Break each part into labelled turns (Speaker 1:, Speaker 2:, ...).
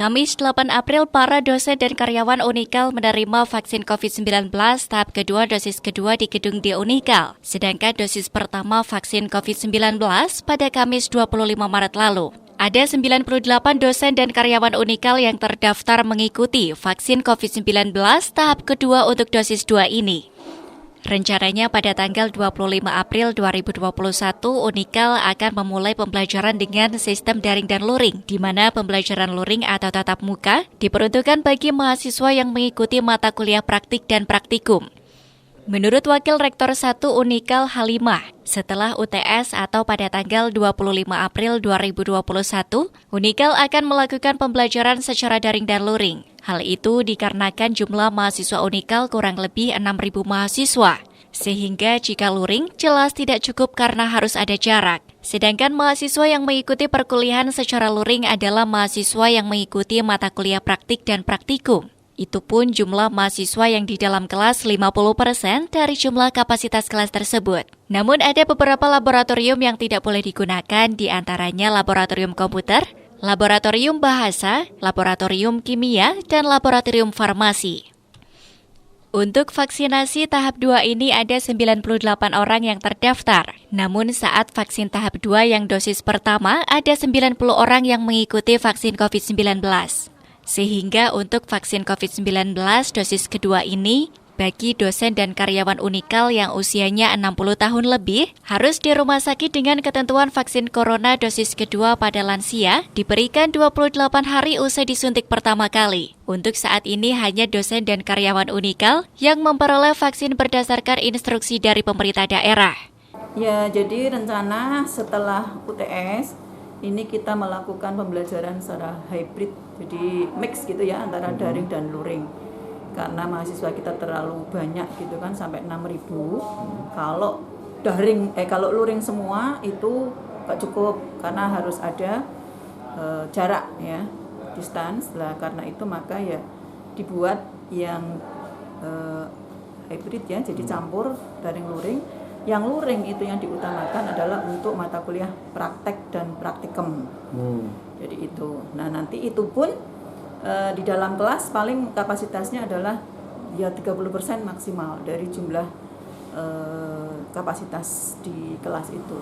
Speaker 1: Kamis 8 April, para dosen dan karyawan Unikal menerima vaksin COVID-19 tahap kedua dosis kedua di gedung di Unikal. Sedangkan dosis pertama vaksin COVID-19 pada Kamis 25 Maret lalu. Ada 98 dosen dan karyawan Unikal yang terdaftar mengikuti vaksin COVID-19 tahap kedua untuk dosis 2 ini. Rencananya pada tanggal 25 April 2021, Unikal akan memulai pembelajaran dengan sistem daring dan luring, di mana pembelajaran luring atau tatap muka diperuntukkan bagi mahasiswa yang mengikuti mata kuliah praktik dan praktikum. Menurut Wakil Rektor 1 Unikal Halimah, setelah UTS atau pada tanggal 25 April 2021, Unikal akan melakukan pembelajaran secara daring dan luring. Hal itu dikarenakan jumlah mahasiswa Unikal kurang lebih 6.000 mahasiswa. Sehingga jika luring, jelas tidak cukup karena harus ada jarak. Sedangkan mahasiswa yang mengikuti perkuliahan secara luring adalah mahasiswa yang mengikuti mata kuliah praktik dan praktikum. Itu pun jumlah mahasiswa yang di dalam kelas 50% dari jumlah kapasitas kelas tersebut. Namun ada beberapa laboratorium yang tidak boleh digunakan, di antaranya laboratorium komputer, laboratorium bahasa, laboratorium kimia, dan laboratorium farmasi. Untuk vaksinasi tahap 2 ini ada 98 orang yang terdaftar. Namun saat vaksin tahap 2 yang dosis pertama ada 90 orang yang mengikuti vaksin COVID-19. Sehingga untuk vaksin COVID-19 dosis kedua ini, bagi dosen dan karyawan Unikal yang usianya 60 tahun lebih, harus di rumah sakit dengan ketentuan vaksin corona dosis kedua pada lansia, diberikan 28 hari usai disuntik pertama kali. Untuk saat ini hanya dosen dan karyawan Unikal yang memperoleh vaksin berdasarkan instruksi dari pemerintah daerah.
Speaker 2: Ya, jadi rencana setelah UTS, ini kita melakukan pembelajaran secara hybrid, jadi mix gitu ya, antara daring dan luring. Karena mahasiswa kita terlalu banyak gitu kan, sampai 6.000. Kalau kalau luring semua itu gak cukup, karena harus ada jarak ya, distance lah. Karena itu maka ya dibuat yang hybrid ya, jadi campur daring luring. Yang luring itu yang diutamakan adalah untuk mata kuliah praktek dan praktikum. Jadi itu. Nah, nanti itu pun di dalam kelas paling kapasitasnya adalah ya 30% maksimal dari jumlah kapasitas di kelas itu.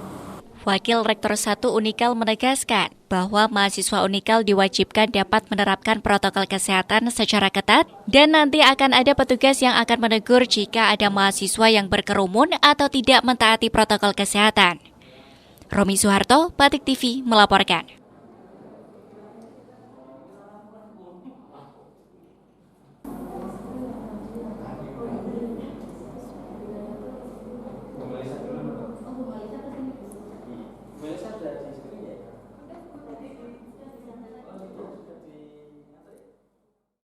Speaker 1: Wakil Rektor 1 Unikal menegaskan bahwa mahasiswa Unikal diwajibkan dapat menerapkan protokol kesehatan secara ketat dan nanti akan ada petugas yang akan menegur jika ada mahasiswa yang berkerumun atau tidak mentaati protokol kesehatan. Romi Suharto, Batik TV melaporkan.